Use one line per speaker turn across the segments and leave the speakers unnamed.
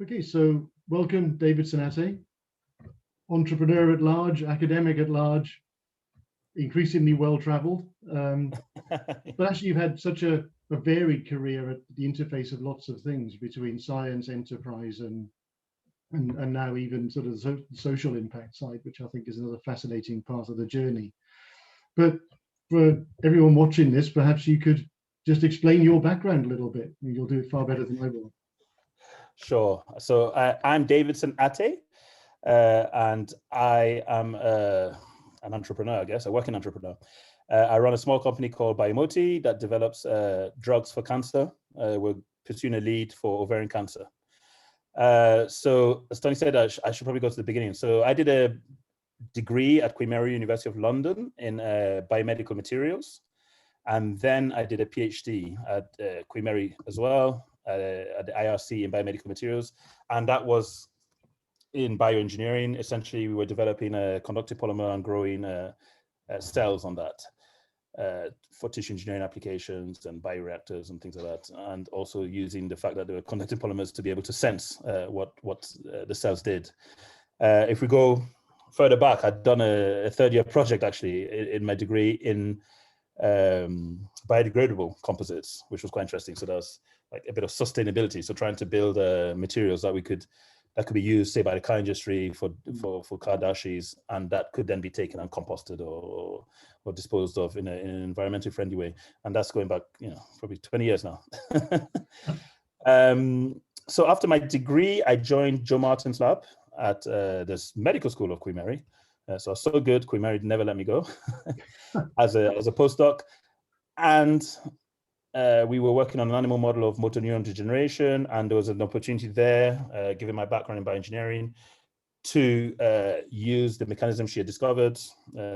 Okay, so welcome, Davidson Ateh, entrepreneur at large, academic at large, increasingly well-traveled. But actually, you've had such a varied career at the interface of lots of things between science, enterprise, and now even sort of the social impact side, which I think is another fascinating part of the journey. But for everyone watching this, perhaps you could just explain your background a little bit. You'll do it far better than I will.
Sure. So I'm Davidson Ateh, and I am an entrepreneur, I guess, a working entrepreneur. I run a small company called Biomoti that develops drugs for cancer. We're pursuing a lead for ovarian cancer. So as Tony said, I should probably go to the beginning. So I did a degree at Queen Mary, University of London in biomedical materials. And then I did a PhD at Queen Mary as well, at the IRC in biomedical materials. And that was in bioengineering. Essentially, we were developing a conductive polymer and growing cells on that for tissue engineering applications and bioreactors and things like that. And also using the fact that there were conductive polymers to be able to sense what the cells did. If we go further back, I'd done a third-year project actually in my degree in biodegradable composites, which was quite interesting. So there's like a bit of sustainability. So trying to build materials that could be used, say, by the car industry for car dashes, and that could then be taken and composted or disposed of in an environmentally friendly way. And that's going back, probably 20 years now. So after my degree, I joined Joe Martin's lab at this medical school of Queen Mary. So I was so good, Queen Mary never let me go as a postdoc. And we were working on an animal model of motor neuron degeneration, and there was an opportunity there, given my background in bioengineering, to use the mechanism she had discovered,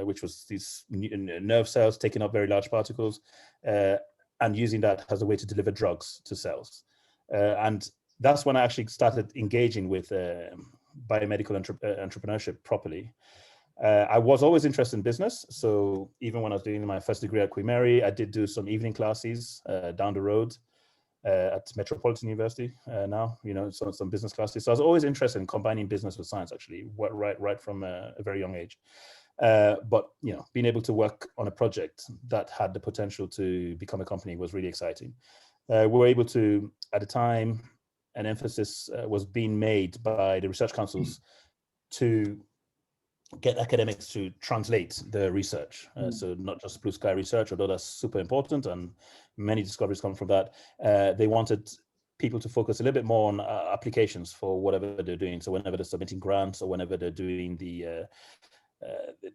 which was these nerve cells taking up very large particles, and using that as a way to deliver drugs to cells. And that's when I actually started engaging with biomedical entrepreneurship properly. I was always interested in business. So even when I was doing my first degree at Queen Mary, I did do some evening classes down the road at Metropolitan University now, some business classes. So I was always interested in combining business with science, actually, right from a very young age. But, being able to work on a project that had the potential to become a company was really exciting. We were able to, at the time, an emphasis was being made by the research councils to get academics to translate the research. So not just blue sky research, although that's super important and many discoveries come from that. They wanted people to focus a little bit more on applications for whatever they're doing. So whenever they're submitting grants or whenever they're doing the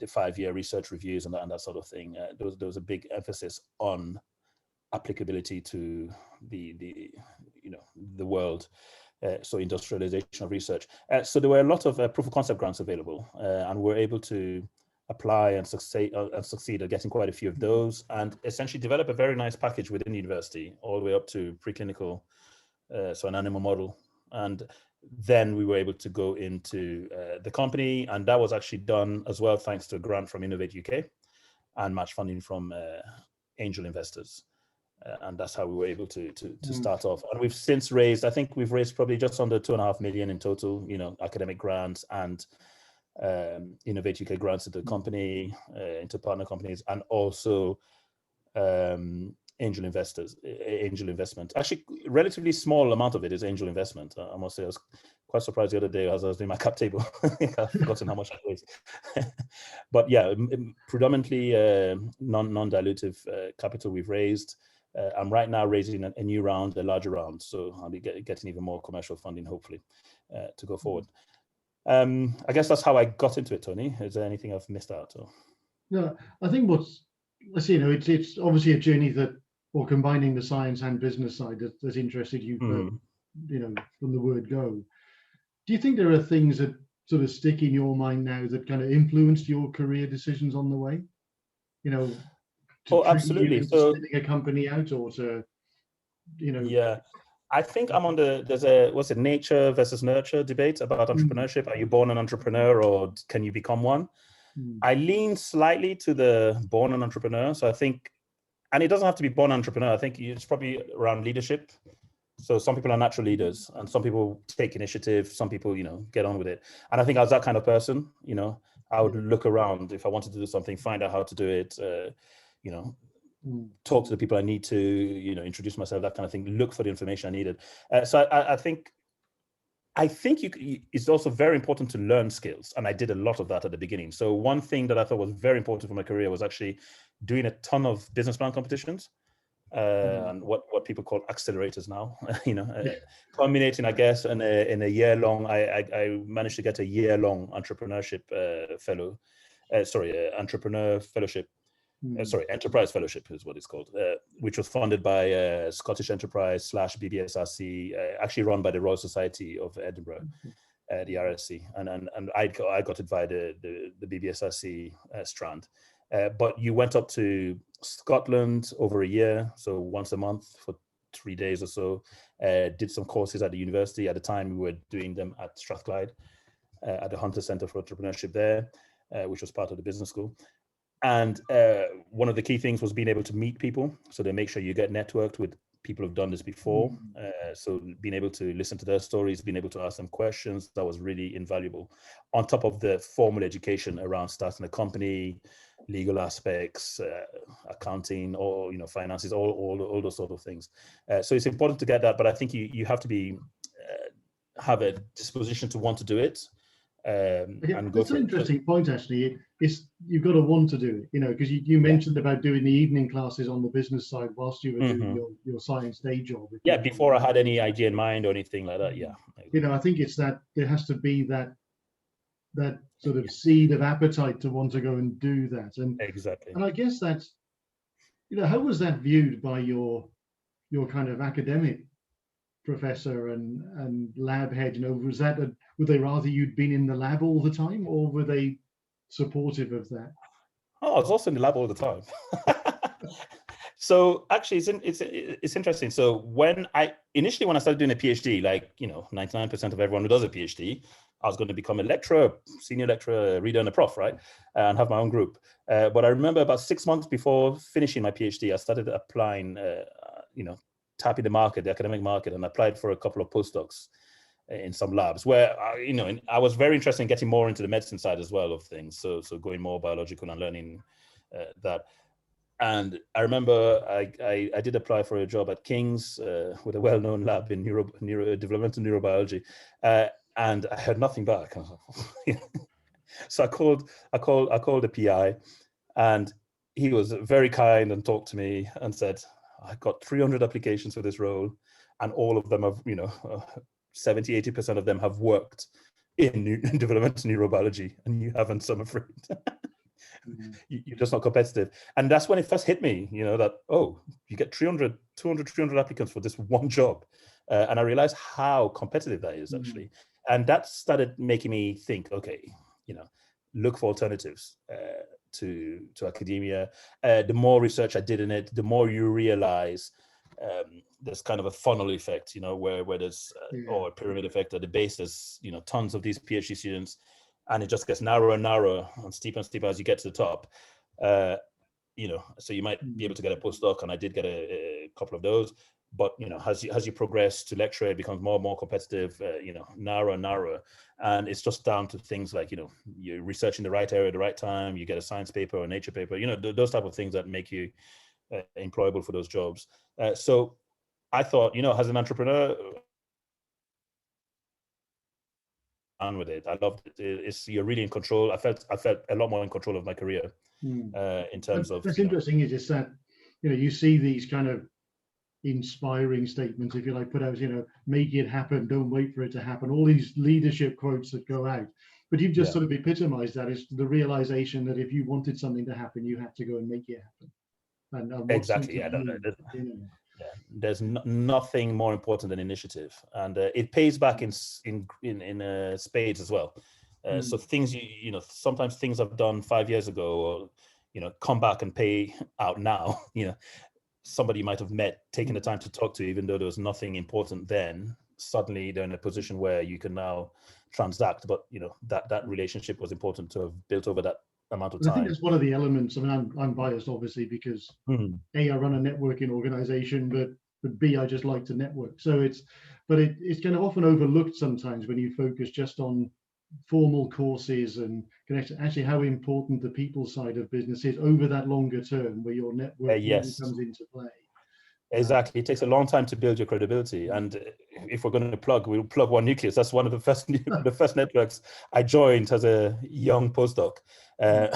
5-year research reviews and that sort of thing, there was a big emphasis on applicability to the world. So industrialization of research. So there were a lot of proof of concept grants available, and we're able to apply and succeed at getting quite a few of those, and essentially develop a very nice package within the university, all the way up to preclinical, so an animal model. And then we were able to go into the company, and that was actually done as well thanks to a grant from Innovate UK and match funding from angel investors. And that's how we were able to start off. And we've since raised, I think we've raised probably just under 2.5 million in total, academic grants and Innovate UK grants to the company, into partner companies, and also angel investment. Actually, relatively small amount of it is angel investment. I must say, I was quite surprised the other day as I was doing my cap table. I've forgotten how much I raised. But yeah, predominantly non-dilutive capital we've raised. I'm right now raising a new round, a larger round, so I'll be getting even more commercial funding, hopefully, to go forward. I guess that's how I got into it, Tony. Is there anything I've missed out? Or?
No, I think it's obviously a journey or combining the science and business side that's interested you, from the word go. Do you think there are things that sort of stick in your mind now that kind of influenced your career decisions on the way?
Absolutely. So
spinning a company out, or to,
Yeah, I think I'm on there's a nature versus nurture debate about entrepreneurship. Are you born an entrepreneur or can you become one? I lean slightly to the born an entrepreneur. So I think, and it doesn't have to be born entrepreneur. I think it's probably around leadership So some people are natural leaders, and some people take initiative. Some people, get on with it. And I think I was that kind of person. I would look around if I wanted to do something, find out how to do it. Talk to the people I need to, introduce myself, that kind of thing. Look for the information I needed. So I think it's also very important to learn skills, and I did a lot of that at the beginning. So one thing that I thought was very important for my career was actually doing a ton of business plan competitions. And what people call accelerators now, culminating, I guess, in a year long. I managed to get a year-long entrepreneurship entrepreneur fellowship. Enterprise Fellowship is what it's called, which was funded by Scottish Enterprise / BBSRC, actually run by the Royal Society of Edinburgh, the RSC, and I got it via the BBSRC strand. But you went up to Scotland over a year, so once a month for 3 days or so. Did some courses at the university. At the time, we were doing them at Strathclyde, at the Hunter Centre for Entrepreneurship there, which was part of the business school. And one of the key things was being able to meet people. So they make sure you get networked with people who've done this before. So being able to listen to their stories, being able to ask them questions, that was really invaluable. On top of the formal education around starting a company, legal aspects, accounting, or finances, all those sort of things. So it's important to get that, but I think you have to have a disposition to want to do it. And go
that's
for
an interesting point, actually. It's you've got to want to do it, because you mentioned about doing the evening classes on the business side whilst you were doing your science day job.
Yeah, before I had any idea in mind or anything like that. Yeah,
I think it's that there has to be that sort of seed of appetite to want to go and do that. And
exactly.
And I guess that's, how was that viewed by your kind of academic professor and lab head? Was that would they rather you'd been in the lab all the time, or were they supportive of that?
Oh, I was also in the lab all the time. So actually, it's interesting. So when I started doing a PhD, 99% of everyone who does a PhD, I was going to become a lecturer, senior lecturer, reader, and a prof, right? And have my own group. But I remember about 6 months before finishing my PhD, I started applying, tapping the market, the academic market, and applied for a couple of postdocs in some labs where, I was very interested in getting more into the medicine side as well of things. So going more biological and learning that. And I remember I did apply for a job at King's with a well-known lab in developmental neurobiology, and I heard nothing back. So I called the PI, and he was very kind and talked to me and said, "I got 300 applications for this role, and all of them have, 70-80% of them have worked in developmental neurobiology, and you haven't, so I'm afraid." You're just not competitive. And that's when it first hit me, that, you get 200, 300 applicants for this one job. And I realized how competitive that is, actually. And that started making me think, okay, look for alternatives to academia. The more research I did in it, the more you realize there's kind of a funnel effect, where there's, or a pyramid effect at the base. There's, tons of these PhD students, and it just gets narrower and narrower and steeper as you get to the top. So you might be able to get a postdoc, and I did get a couple of those. But as you progress to lecture, it becomes more and more competitive. Narrower and narrower, and it's just down to things like you're researching the right area at the right time. You get a science paper or a Nature paper. Those type of things that make you employable for those jobs. So I thought, as an entrepreneur, on with it. I loved it. You're really in control. I felt a lot more in control of my career in terms of.
That's interesting. Is just that you see these kind of inspiring statements, if you like, put out, make it happen, don't wait for it to happen. All these leadership quotes that go out, but you've just sort of epitomized that. Is the realization that if you wanted something to happen, you had to go and make it happen. And
exactly. There's nothing more important than initiative, and it pays back in spades as well. So things sometimes things I've done 5 years ago, or come back and pay out now. Somebody you might have met, taking the time to talk to, even though there was nothing important then. Suddenly they're in a position where you can now transact, but that relationship was important to have built over that amount of time.
I think that's one of the elements. I mean, I'm biased, obviously, because I run a networking organization, but but B, I just like to network. So it's kind of often overlooked sometimes when you focus just on formal courses and connection, actually how important the people side of business is over that longer term where your network really
Yes.
comes into play.
Exactly. It takes a long time to build your credibility. And if we're going to plug, we'll plug One Nucleus. That's one of the first networks I joined as a young postdoc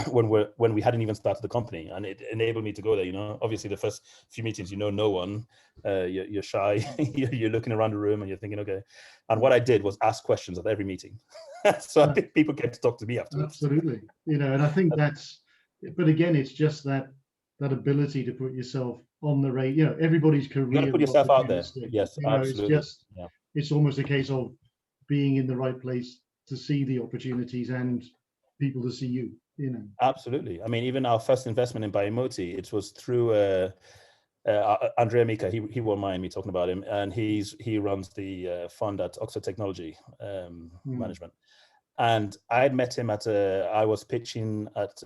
when we hadn't even started the company, and it enabled me to go there. You know, obviously the first few meetings, you know, no one, you're shy, you're looking around the room and you're thinking, okay. And what I did was ask questions at every meeting. So I think people get to talk to me afterwards.
Absolutely. You know, and I think but again, it's just that ability to put yourself on the radar. You know, everybody's career.
You got to put yourself out there. Yes,
you know,
absolutely.
It's almost a case of being in the right place to see the opportunities and people to see you. You know,
absolutely. I mean, even our first investment in Biomoti, it was through Andrea Mika. He won't mind me talking about him, and he runs the fund at Oxford Technology Management. And I had met him I was pitching at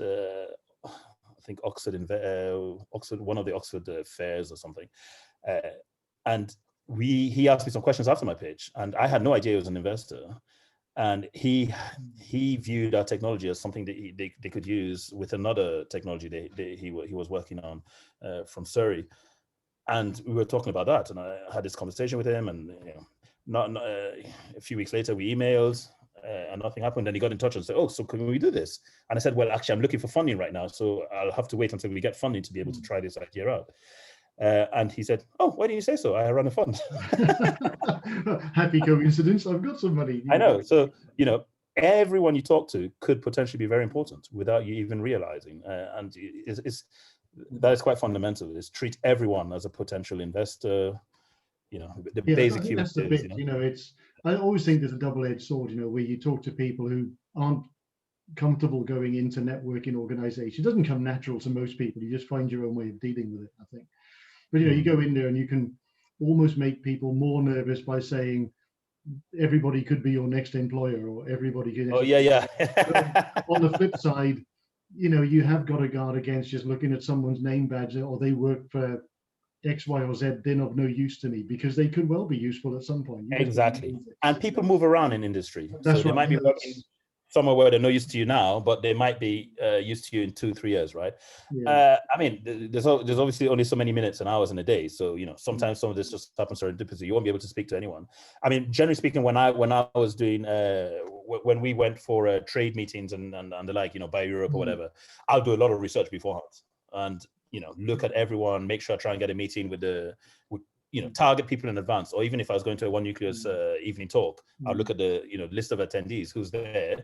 I think Oxford, one of the Oxford fairs or something, and he asked me some questions after my pitch, and I had no idea he was an investor, and he viewed our technology as something that they could use with another technology he was working on from Surrey, and we were talking about that, and I had this conversation with him, and you know, a few weeks later we emailed. And nothing happened. And he got in touch and said, "Oh, so can we do this?" And I said, "Well, actually, I'm looking for funding right now, so I'll have to wait until we get funding to be able to try this idea out." And he said, "Oh, why didn't you say so? I run a fund."
Happy coincidence. I've got some money.
I know. So, you know, everyone you talk to could potentially be very important without you even realizing. And that is quite fundamental. Is treat everyone as a potential investor. You know, the basic human skills.
You know, I always think there's a double-edged sword, you know, where you talk to people who aren't comfortable going into networking organizations. It doesn't come natural to most people. You just find your own way of dealing with it, I think. But, you know, you go in there and you can almost make people more nervous by saying everybody could be your next employer or everybody could.
Oh, yeah.
On the flip side, you know, you have got to guard against just looking at someone's name badge or they work for X, Y, or Z, they're of no use to me, because they could well be useful at some point.
Exactly. And people move around in industry.
That's
so they might be working somewhere where they're no use to you now, but they might be used to you in 2-3 years, right? I mean, there's obviously only so many minutes and hours in a day. So, you know, sometimes some of this just happens serendipitously. You won't be able to speak to anyone. I mean, generally speaking, when I was doing, when we went for trade meetings and the like, you know, Bio Europe or whatever, I'll do a lot of research beforehand. And you know, look at everyone, make sure I try and get a meeting with you know, target people in advance. Or even if I was going to a One Nucleus evening talk, I'll look at the, you know, list of attendees, who's there,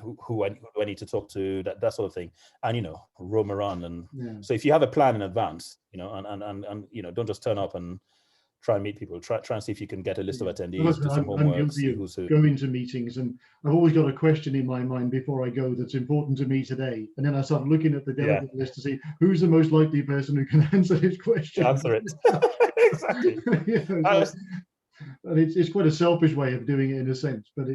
who I need to talk to, that sort of thing. And, you know, roam around. And so if you have a plan in advance, you know, and you know, don't just turn up and try and meet people. Try and see if you can get a list of attendees, do some homework, see who's who.
Go into meetings, and I've always got a question in my mind before I go that's important to me today. And then I start looking at the delegate list to see who's the most likely person who can answer this question.
Answer it. Exactly.
And it's quite a selfish way of doing it in a sense, but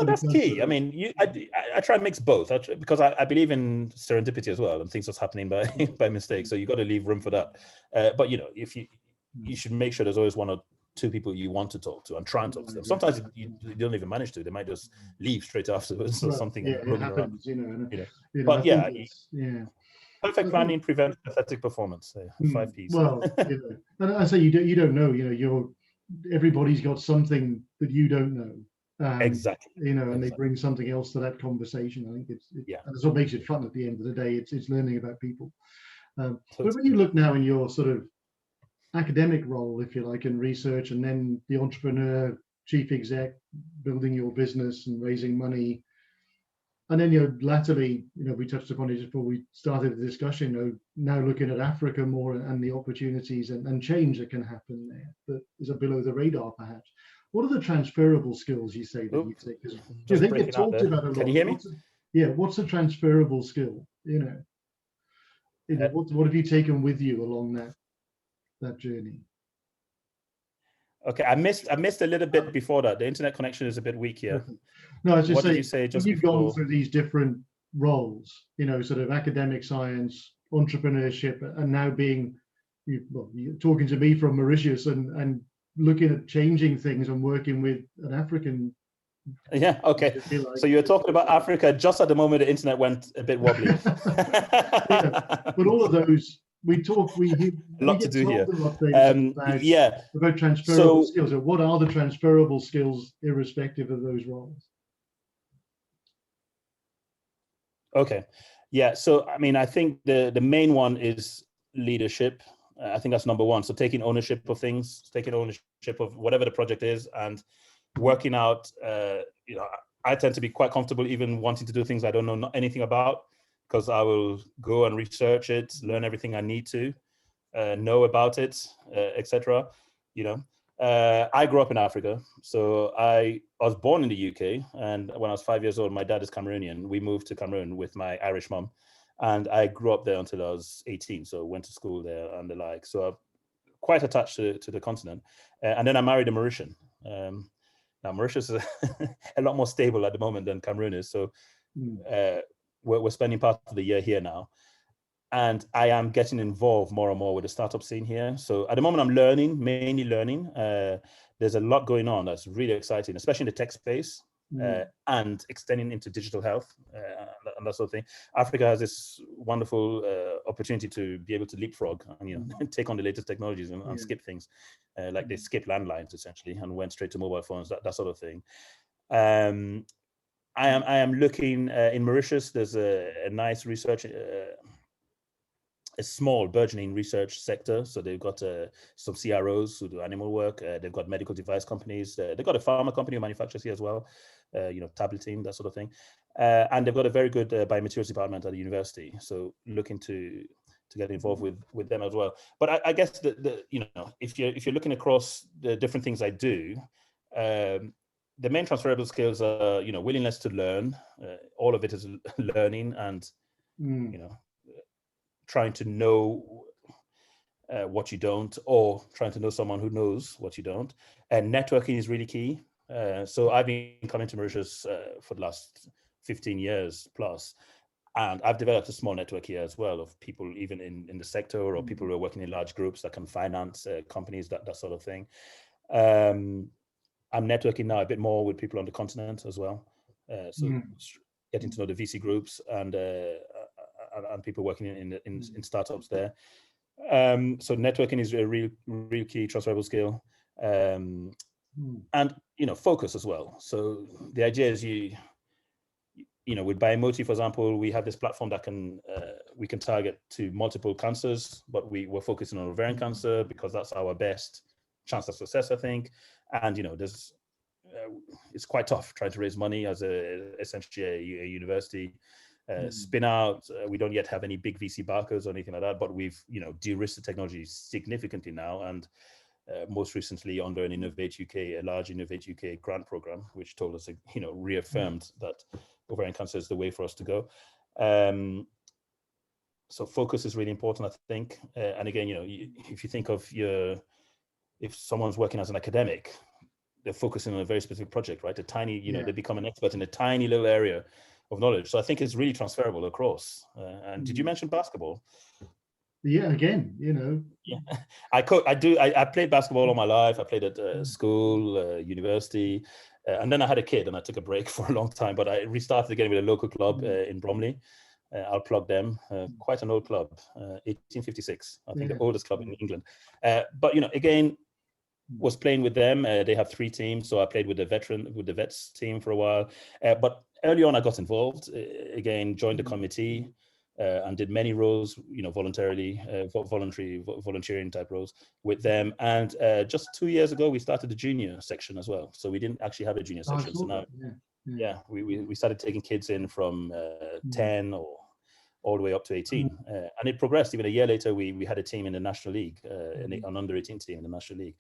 that's key. I mean, I try and mix both, because I believe in serendipity as well, and things that's happening by mistake. So you got to leave room for that. But you know, if you should make sure there's always one or two people you want to talk to and try and talk to them. Sometimes you don't even manage to. They might just leave straight afterwards or something.
Yeah, it happens, you know.
But perfect planning prevents pathetic performance. 5 Ps.
Well, you know, and I say you don't know. You know, everybody's got something that you don't know.
Exactly.
You know, and they bring something else to that conversation. I think and that's what makes it fun at the end of the day. It's learning about people. But when you look now in your sort of academic role, if you like, in research, and then the entrepreneur, chief exec, building your business and raising money, and then, you know, latterly, you know, we touched upon it just before we started the discussion, you know, now looking at Africa more and the opportunities and change that can happen there that is below the radar, perhaps. What are the transferable skills you say that you take? Because they get talked about a lot.
Can you hear me?
What's a transferable skill? You know, what have you taken with you along that journey?
Okay, I missed a little bit before that. The internet connection is a bit weak here.
No, I was just
what
saying,
did you say just
you've
before?
gone through these different roles, you know, sort of academic science, entrepreneurship, and now being, you're talking to me from Mauritius and looking at changing things and working with an African.
Yeah, okay.
Like.
So you're talking about Africa just at the moment the internet went a bit wobbly.
Yeah, but all of those, we get told a lot, Davidson, about transferable skills. And what are the transferable skills irrespective of those roles?
Okay. Yeah. So, I mean, I think the main one is leadership. I think that's number one. So taking ownership of things, taking ownership of whatever the project is, and working out, I tend to be quite comfortable even wanting to do things I don't know anything about, because I will go and research it, learn everything I need to know about it, etc. I grew up in Africa, so I was born in the UK, and when I was 5 years old, my dad is Cameroonian. We moved to Cameroon with my Irish mum, and I grew up there until I was 18, so went to school there and the like. So I'm quite attached to the continent. And then I married a Mauritian. Now, Mauritius is a lot more stable at the moment than Cameroon is, so we're spending part of the year here now. And I am getting involved more and more with the startup scene here. So at the moment, I'm mainly learning. There's a lot going on that's really exciting, especially in the tech space, and extending into digital health and that sort of thing. Africa has this wonderful opportunity to be able to leapfrog and take on the latest technologies and skip things, like they skipped landlines essentially and went straight to mobile phones, that sort of thing. I am looking in Mauritius. There's a nice research. A small burgeoning research sector. So they've got some CROs who do animal work. They've got medical device companies. They've got a pharma company who manufactures here as well, tableting, that sort of thing. And they've got a very good biomaterials department at the university. So looking to get involved with them as well. But I guess if you're looking across the different things I do, the main transferable skills are willingness to learn. All of it is learning and trying to know what you don't, or trying to know someone who knows what you don't. And networking is really key. So I've been coming to Mauritius for the last 15 years plus, and I've developed a small network here as well of people even in the sector, or people who are working in large groups that can finance companies, that sort of thing. I'm networking now a bit more with people on the continent as well. Getting to know the VC groups and people working in startups there. So networking is a real key transferable skill, and focus as well. So the idea is with Biomotive, for example, we have this platform that we can target to multiple cancers, but we're focusing on ovarian cancer because that's our best chance of success, I think. And it's quite tough trying to raise money as essentially a university. Spin out, we don't yet have any big VC backers or anything like that, but we've de-risked the technology significantly now, and most recently under an a large Innovate UK grant program, which told us, reaffirmed that ovarian cancer is the way for us to go. So focus is really important, I think. And again, if you think of if someone's working as an academic, they're focusing on a very specific project, right? They become an expert in a tiny little area of knowledge. So I think it's really transferable across. And did you mention basketball?
Yeah, again,
Yeah, I played basketball all my life. I played at school, university, and then I had a kid and I took a break for a long time, but I restarted again with a local club in Bromley. I'll plug them, quite an old club, 1856, I think the oldest club in England. But, again, was playing with them. They have 3 teams. So I played with the vets team for a while. But early on, I got involved, again, joined the committee and did many roles, voluntarily, volunteering type roles with them. And just 2 years ago, we started the junior section as well. So we didn't actually have a junior section. So now, we started taking kids in from 10 or all the way up to 18. And it progressed. Even a year later, we had a team in the National League, an under-18 team in the National League,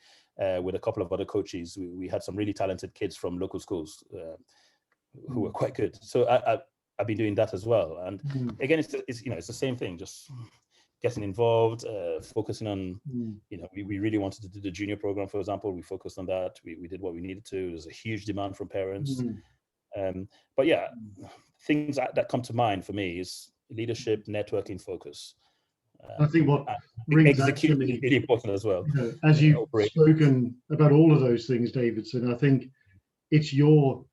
with a couple of other coaches. We had some really talented kids from local schools who were quite good. So I've been doing that as well. And again, it's the same thing, just getting involved, focusing on, we really wanted to do the junior program, for example. We focused on that. We did what we needed to. There's a huge demand from parents. But things that come to mind for me is leadership, networking, focus.
I think what
and
rings
execution is
actually,
really important as well.
as you've
Operate.
spoken about all of those things, Davidson, I think it's your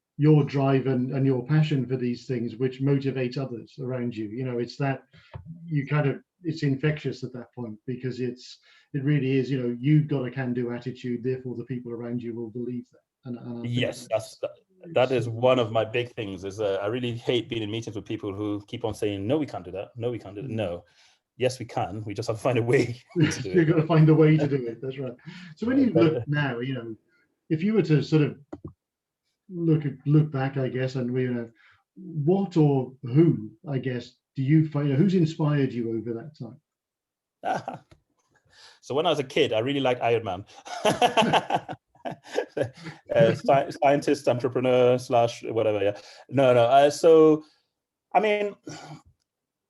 drive and your passion for these things which motivates others around you. It's that you kind of, it's infectious at that point, because it really is, you've got a can-do attitude, therefore the people around you will believe that. And I think
Yes, that is one of my big things. Is I really hate being in meetings with people who keep on saying, no, we can't do that. No, we can't do that. No, yes, we can. We just have to find a way to do it.
You've got to find a way to do it. That's right. So when you look now, if you were to sort of look back, I guess, and what or who, I guess, do you find, who's inspired you over that time?
So when I was a kid, I really liked Iron Man. Scientist, entrepreneur / whatever. Yeah. No. So, I mean,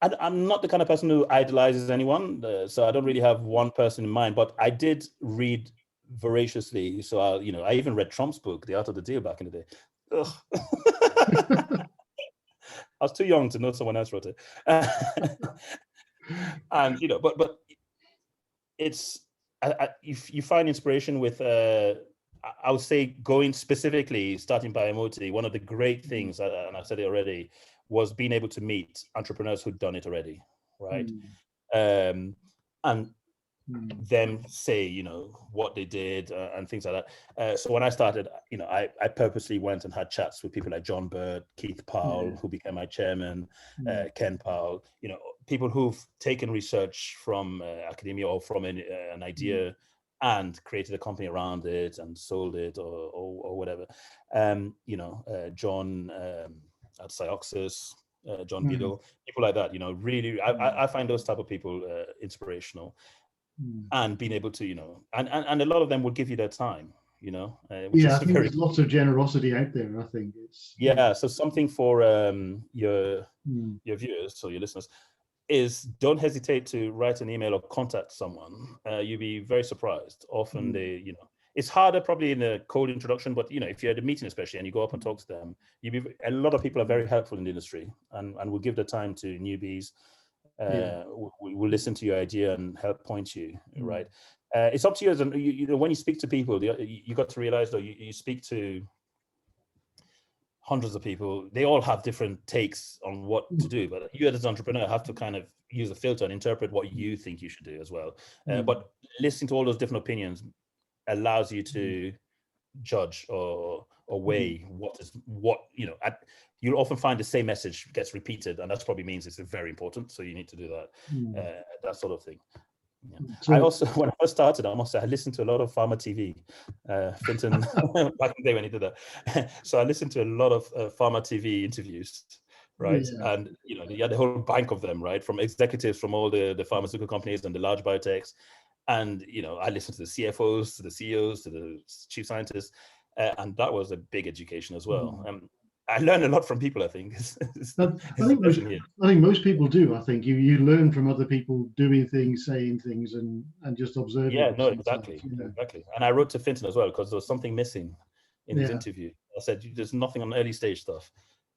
I'm not the kind of person who idolizes anyone. So I don't really have one person in mind, but I did read voraciously. So I even read Trump's book, The Art of the Deal, back in the day. I was too young to know someone else wrote it. And but it's you find inspiration with I would say going specifically starting by Emoti. One of the great things, and I've said it already, was being able to meet entrepreneurs who'd done it already, right? And them say what they did and things like that. So when I started, I purposely went and had chats with people like John Bird, Keith Powell, who became my chairman, Ken Powell, people who've taken research from academia or from an idea and created a company around it and sold it or whatever. John at Cioxis, John Beadle, people like that, really, I find those type of people inspirational. And being able to, and a lot of them will give you their time, which is
I think there's lots of generosity out there. I think it's
So something for your viewers or your listeners is, don't hesitate to write an email or contact someone. You'll be very surprised. Often they, it's harder probably in a cold introduction, but if you're at a meeting especially and you go up and talk to them, a lot of people are very helpful in the industry and will give their time to newbies. We'll listen to your idea and help point you right. It's up to you. When you speak to people, you got to realize though, you speak to hundreds of people. They all have different takes on what to do, but you as an entrepreneur have to kind of use a filter and interpret what you think you should do as well. But listening to all those different opinions allows you to judge or weigh what you'll often find the same message gets repeated, and that probably means it's very important, so you need to do that. That sort of thing. So, I also, when I first started, I must say I listened to a lot of Pharma TV, Finton, back in the day when he did that. So I listened to a lot of Pharma TV interviews, right? And you had the whole bank of them, right, from executives from all the pharmaceutical companies and the large biotechs. And I listened to the CFOs, to the CEOs, to the chief scientists, and that was a big education as well. I learned a lot from people, I think.
I think most people do. I think you learn from other people doing things, saying things, and just observing.
Yeah, no, exactly. And I wrote to Finton as well, because there was something missing in his interview. I said, there's nothing on early stage stuff.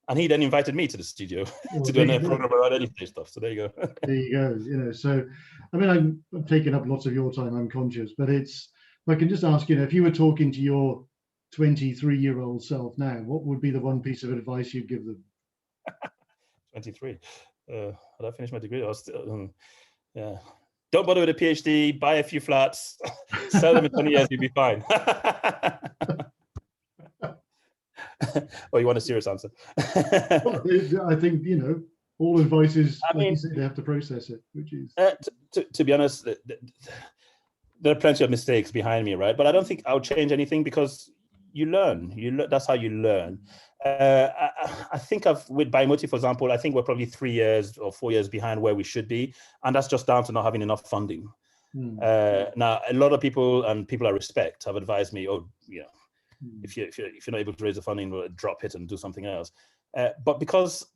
And he then invited me to the studio to do a program around early stage stuff. So there you go.
There you go. So, I mean, I'm taking up lots of your time, I'm conscious, but I can just ask, if you were talking to your 23-year-old self now, what would be the one piece of advice you'd give them?
23. Had I finished my degree? I was still, don't bother with a PhD, buy a few flats, sell them in 20 years, you'll be fine. Or you want a serious answer?
Well, I think, all advice is, you said, they have to process it, which is...
to be honest, there are plenty of mistakes behind me, right? But I don't think I'll change anything, because you learn. That's how you learn. I think with Biomotive, for example, I think we're probably 3 years or 4 years behind where we should be. And that's just down to not having enough funding. Now, a lot of people and people I respect have advised me, if you're not able to raise the funding, we'll drop it and do something else. But because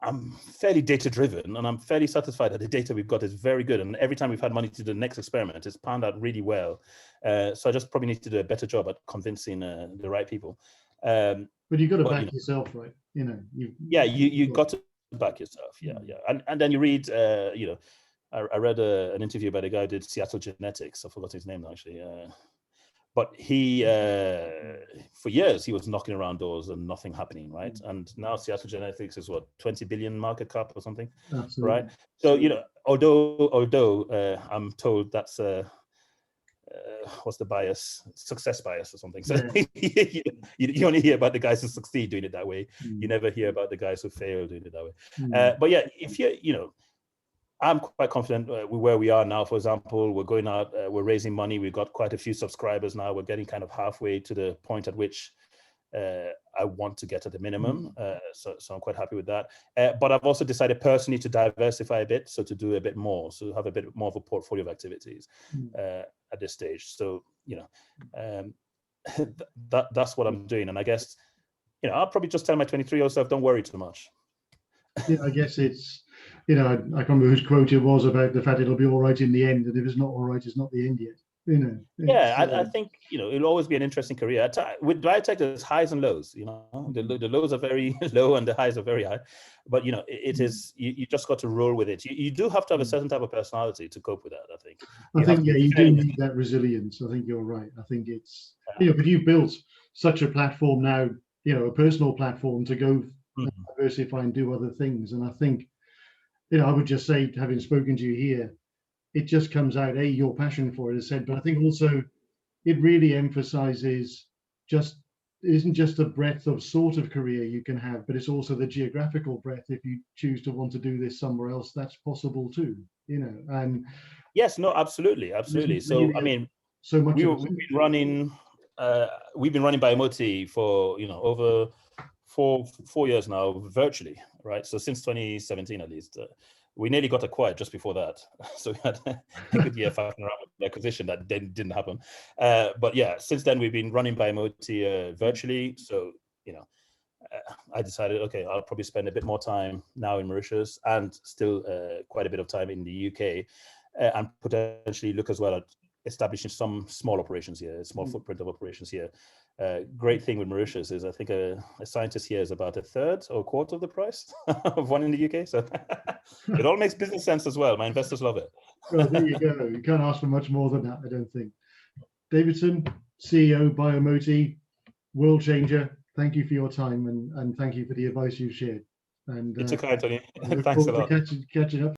I'm fairly data driven and I'm fairly satisfied that the data we've got is very good. And every time we've had money to do the next experiment, it's panned out really well. So I just probably need to do a better job at convincing the right people.
But you've got to back yourself, right? You
got to back yourself. Yeah. And then you read, I read an interview by the guy who did Seattle Genetics. I forgot his name now, actually. But he, for years, he was knocking around doors and nothing happening, right? And now Seattle Genetics is what, 20 billion market cap or something,
Absolutely.
right? So, you know, although I'm told that's what's the bias? Success bias or something. So
Yeah.
you only hear about the guys who succeed doing it that way. You never hear about the guys who fail doing it that way. But yeah, if you know, I'm quite confident with where we are now. For example, we're going out, we're raising money. We've got quite a few subscribers now. We're getting kind of halfway to the point at which I want to get at the minimum. So I'm quite happy with that. But I've also decided personally to diversify a bit, so to do a bit more, so have a bit more of a portfolio of activities at this stage. So, you know, that's what I'm doing. And I guess, you know, I'll probably just tell my 23-year-old self, don't worry too much.
Yeah, I guess it's, you know, I can't remember whose quote it was about the fact it'll be all right in the end, and if it's not all right, it's not the end yet. You know.
Yeah, I think, you know, it'll always be an interesting career. With biotech, there's highs and lows. You know, the lows are very low and the highs are very high. But you know, it is you just got to roll with it. You do have to have a certain type of personality to cope with that. I think.
You do need that resilience. I think you're right. I think it's you know, but you've built such a platform now. You know, a personal platform to go diversify and do other things. And I think, you know, I would just say, having spoken to you here, it just comes out, your passion for it is said, but I think also it really emphasizes it isn't just the breadth of sort of career you can have, but it's also the geographical breadth. If you choose to want to do this somewhere else, that's possible too, you know. And
yes, no, absolutely. So I mean,
so much
we've been running Biomoti for, you know, over four years now, virtually, right? So since 2017 at least. We nearly got acquired just before that. So we had a good year fighting around with the acquisition that didn't happen. But yeah, since then we've been running Biomoti virtually. So, you know, I decided, okay, I'll probably spend a bit more time now in Mauritius and still quite a bit of time in the UK, and potentially look as well at establishing some small operations here, a small footprint of operations here. Great thing with Mauritius is I think a scientist here is about a third or a quarter of the price of one in the UK. So it all makes business sense as well. My investors love it.
Well, there you go. You can't ask for much more than that, I don't think. Davidson, CEO, Biomoti, world changer. Thank you for your time and thank you for the advice you've shared. And
it's okay, Tony. Thanks a lot.
Catching up.